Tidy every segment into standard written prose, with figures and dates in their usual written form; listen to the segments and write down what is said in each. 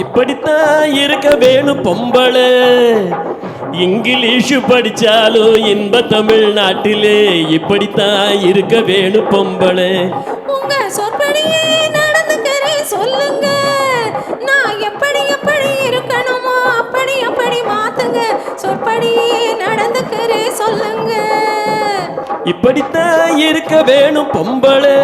இப்படித்தான் இருக்க வேணும் பொம்பளை. இங்கிலீஷ் படிச்சாலும் இன்ப தமிழ்நாட்டிலே இப்படித்தான் இருக்க வேணும் பொம்பளை. உங்க சொற்படியே நடந்துக்கிறேன் சொல்லுங்க. நான் எப்படி எப்படி இருக்கணுமோ அப்படி அப்படி மாத்துங்க. சொற்படியே நடந்துக்கிறேன் சொல்லுங்க. இப்படித்தான் இருக்க வேணும் பொம்பளை.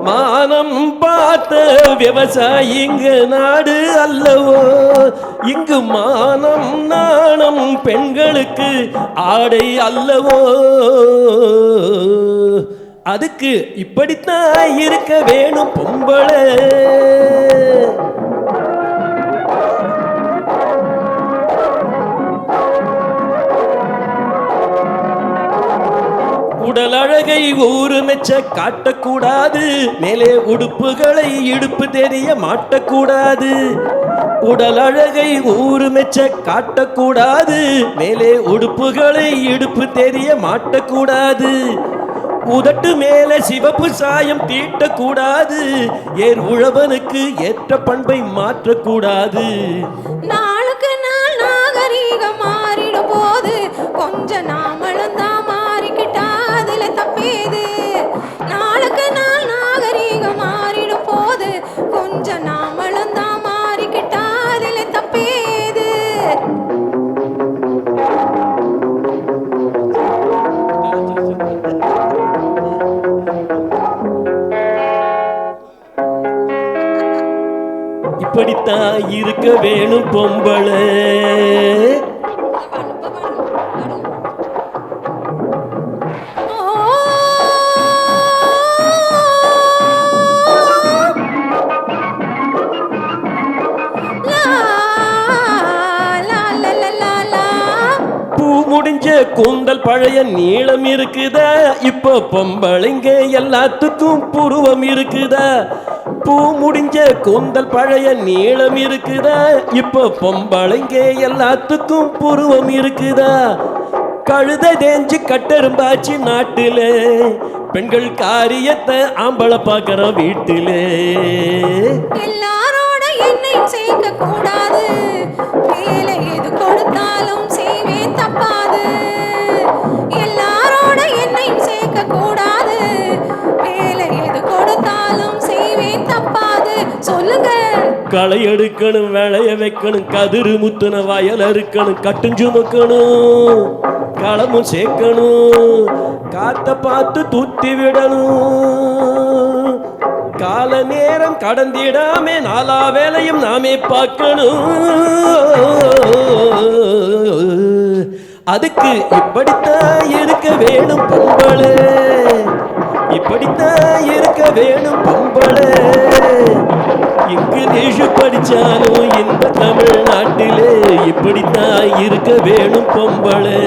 மானம் பார்த்த விவசாயிங்க நாடு அல்லவோ. இங்கு மானம் நாணம் பெண்களுக்கு ஆடை அல்லவோ. அதுக்கு இப்படித்தான் இருக்க வேணும் பொம்பளை. உடல் அழகை ஊரு மெச்ச காட்டக்கூடாது. மேலே உடுப்புகளை இடுப்பு தெரிய மாட்டக்கூடாது. உடல் அழகை ஊரு மெச்ச காட்டக்கூடாது. மேலே உடுப்புகளை இடுப்பு தெரிய மாட்டக்கூடாது. உதட்டு மேல சிவப்பு சாயம் தீட்டக்கூடாது. ஏர் உழவனுக்கு ஏற்ற பண்பை மாற்றக்கூடாது. நாளுக்கு நாள் நாகரீகம் மாறிடும் போது கொஞ்ச நாமளும் தான் மாறிக்கிட்டா அதுல தப்பேது. நாளுக்கு நாள் நாகரீகம் மாறிடும் போது கொஞ்ச நாமளும் தான் மாறிக்கிட்டா அதுல தப்பேது. இப்படித்தான் இருக்க வேணும் பொம்பளை. முடிஞ்ச கூந்தல் பழைய நீளம் இருக்குதா. இப்போ பொம்பளைங்க எல்லாத்துக்கும் புருவம் இருக்குதா. பூ முடிஞ்ச கூந்தல் பழைய நீளம் இருக்குதா. இப்போ பொம்பளைங்க எல்லாத்துக்கும் புருவம் இருக்குதா. கழுத தேஞ்சு கட்டெரும்பாச்சு நாட்டில. பெண்கள் காரியத்தை ஆம்பளை பார்க்கற வீட்டிலே. எல்லாரோட என்னையும் சேர்க்க கூடாது. வேலை எது கொடுத்தாலும் செய்வேன் தப்பாது. எல்லாரோட என்னையும் சேர்க்க கூடாது. வேலை எது கொடுத்தாலும் செய்வேன் தப்பாது. சொல்லுங்க. களை எடுக்கணும், விளைய வைக்கணும், கதிரு முத்துன வயல் அறுக்கணும், கட்டுஞ்சுமக்கணும், களமும் சேர்க்கணும், காத்த பார்த்து தூத்தி விடணும். கால நேரம் கடந்திடாமே நாலா வேலையும் நாமே பார்க்கணும். அதுக்கு இப்படித்தான் இருக்க வேணும் பொம்பளை. இப்படித்தான் இருக்க வேணும் பொம்பளை. இங்கிலீஷ் படிச்சாலும் இந்த தமிழ்நாட்டிலே இப்படித்தான் இருக்க வேணும் பொம்பளை.